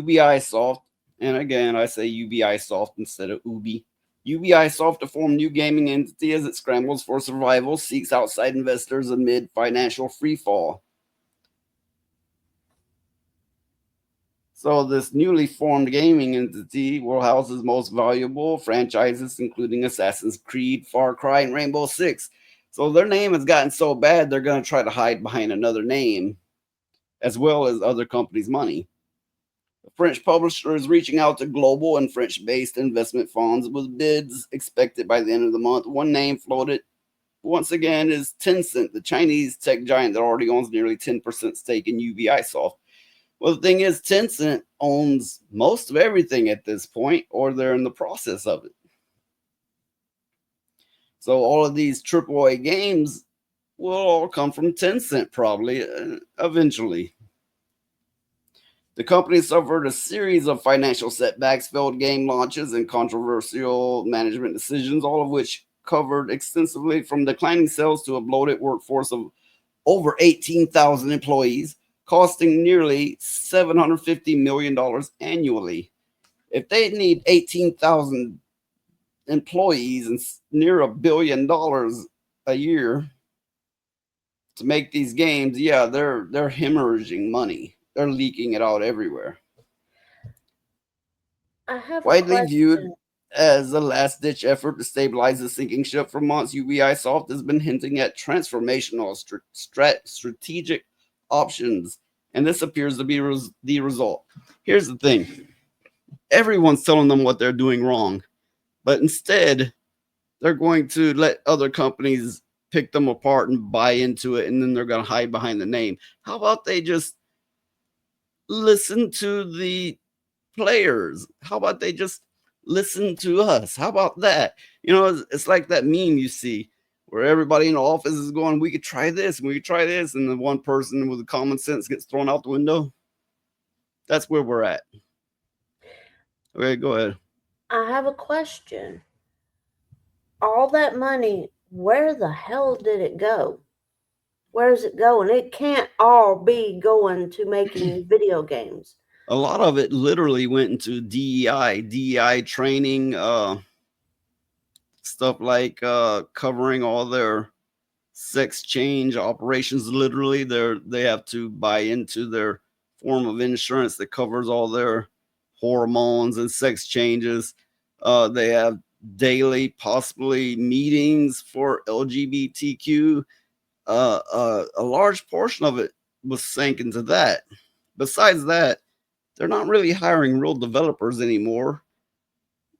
UbiSoft, and again, I say UbiSoft instead of Ubi. UbiSoft, to form new gaming entity as it scrambles for survival, seeks outside investors amid financial freefall. So this newly formed gaming entity will house its most valuable franchises, including Assassin's Creed, Far Cry, and Rainbow Six. So their name has gotten so bad, they're going to try to hide behind another name, as well as other companies' money. The French publisher is reaching out to global and French-based investment funds with bids expected by the end of the month. One name floated once again is Tencent, the Chinese tech giant that already owns nearly 10% stake in UbiSoft. Well, the thing is, Tencent owns most of everything at this point, or they're in the process of it. So all of these AAA games will all come from Tencent probably eventually. The company suffered a series of financial setbacks, failed game launches, and controversial management decisions, all of which covered extensively from declining sales to a bloated workforce of over 18,000 employees, costing nearly $750 million annually. If they need 18,000 employees and near $1 billion a year to make these games, yeah, they're hemorrhaging money. They're leaking it out everywhere. I have a Widely viewed question. as a last ditch effort to stabilize the sinking ship for months, UbiSoft has been hinting at transformational strategic options, and this appears to be the result. Here's the thing, everyone's telling them what they're doing wrong, but instead, they're going to let other companies pick them apart and buy into it, and then they're going to hide behind the name. How about they just listen to the players? How about they just listen to us? How about that? It's like that meme you see where everybody in the office is going, we could try this, we could try this, and the one person with common sense gets thrown out the window. That's where we're at. Okay, go ahead. I have a question. All that money, where the hell did it go? Where's it going? It can't all be going to making video games. A lot of it literally went into DEI training, stuff like covering all their sex change operations. Literally, they have to buy into their form of insurance that covers all their hormones and sex changes. They have daily, possibly meetings for LGBTQ. A large portion of it was sank into that. Besides that, they're not really hiring real developers anymore.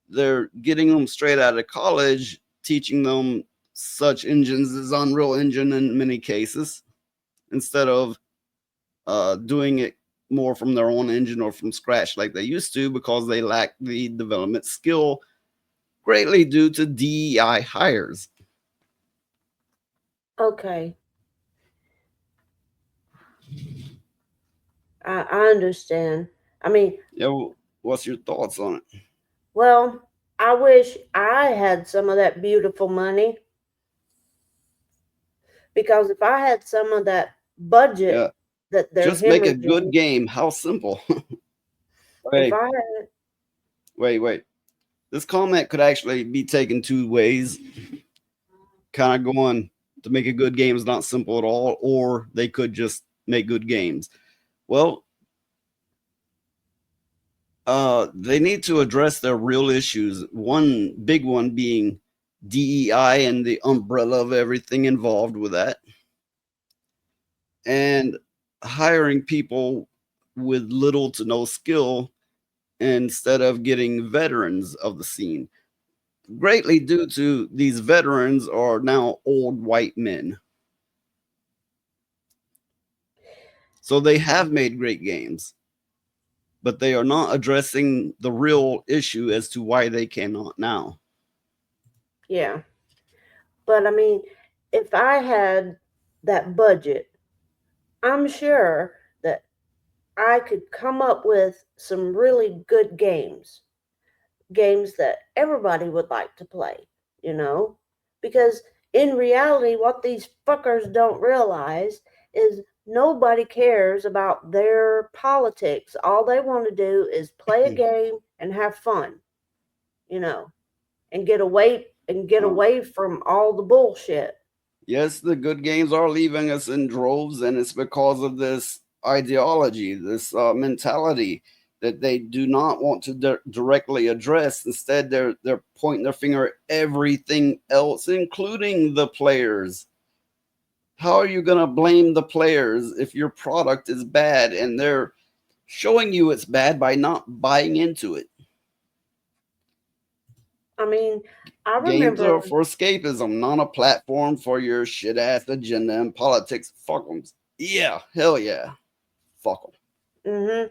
They're getting them straight out of college, teaching them such engines as Unreal Engine in many cases, instead of doing it more from their own engine or from scratch like they used to, because they lack the development skill, greatly due to DEI hires. Okay, I understand. I mean, Yeah, what's your thoughts on it? well, I wish I had some of that beautiful money because if I had some of that budget Yeah, that they're just make a good hemorrhaging, game. How simple. if Wait, I had, wait. This comment could actually be taken two ways. Kind of going, to make a good game is not simple at all, or they could just make good games. Well, they need to address their real issues. One big one being DEI and the umbrella of everything involved with that, and hiring people with little to no skill instead of getting veterans of the scene. Greatly due to these veterans are now old white men. So they have made great games, but they are not addressing the real issue as to why they cannot now. yeah. But I mean, if I had that budget, I'm sure that I could come up with some really good games that everybody would like to play, you know? Because in reality, what these fuckers don't realize is nobody cares about their politics. All they want to do is play a game and have fun, you know, and get Uh, away from all the bullshit. yes, the good games are leaving us in droves, and it's because of this ideology, this mentality that they do not want to directly address. Instead, they're pointing their finger at everything else, including the players. How are you going to blame the players if your product is bad and they're showing you it's bad by not buying into it? I mean, I Games are remember. for escapism, not a platform for your shit ass agenda and politics. Fuck them. Yeah, hell yeah. Fuck them. Hmm.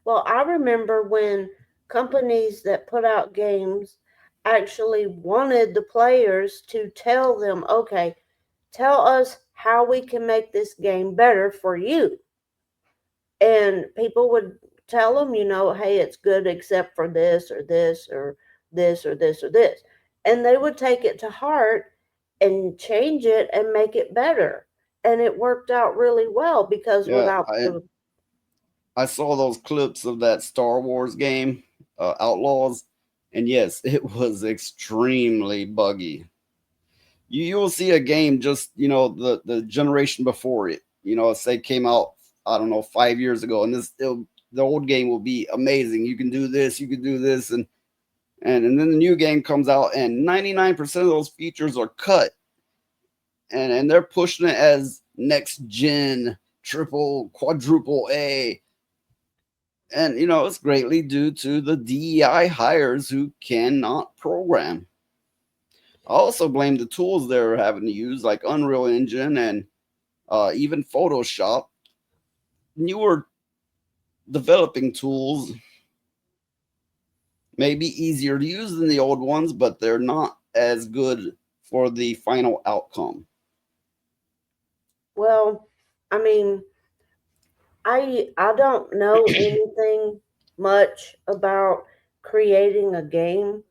Well, I remember when companies that put out games actually wanted the players to tell them, okay, tell us how we can make this game better for you. And people would tell them, hey, it's good except for this or this or this or this or this. And they would take it to heart and change it and make it better. And it worked out really well because Yeah, without the. I saw those clips of that Star Wars game, Outlaws, and yes, it was extremely buggy. You'll see a game just the generation before it. Say came out, I don't know, 5 years ago, and the old game will be amazing. You can do this, you can do this, and then the new game comes out, and 99% of those features are cut, and they're pushing it as next gen, triple, quadruple A, and it's greatly due to the DEI hires who cannot program. I also blame the tools they're having to use, like Unreal Engine and even Photoshop. Newer developing tools may be easier to use than the old ones, but they're not as good for the final outcome. Well, I mean, I don't know anything much about creating a game,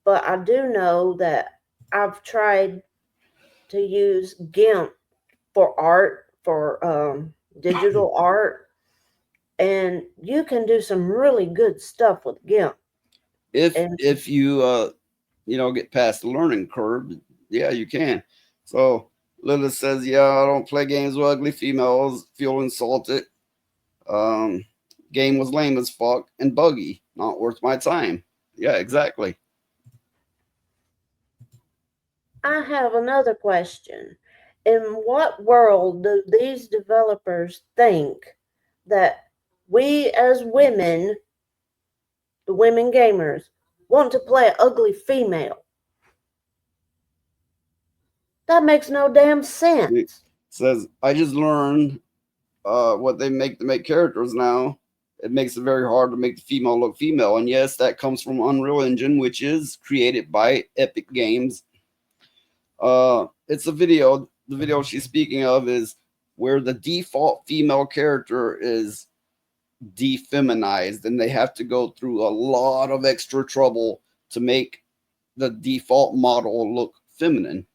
but I do know that I've tried to use GIMP for art, for digital art, and you can do some really good stuff with GIMP. And If you get past the learning curve, yeah, you can. So Lilith says, "Yeah, I don't play games with ugly females. Feel insulted. Um, Game was lame as fuck and buggy. Not worth my time." Yeah, exactly. I have another question. In what world do these developers think that we as women, the women gamers, want to play an ugly female? That makes no damn It sense. says, "I just learned what they make to make characters now. It makes it very hard to make the female look female." And yes, that comes from Unreal Engine, which is created by Epic Games. It's a video. The video she's speaking of is where the default female character is defeminized, and they have to go through a lot of extra trouble to make the default model look feminine.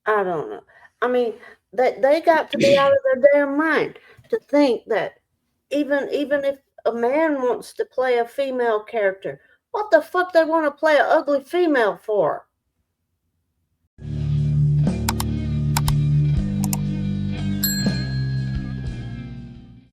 I don't know. I mean, they got to be out of their damn mind to think that even if a man wants to play a female character, what the fuck they want to play an ugly female for?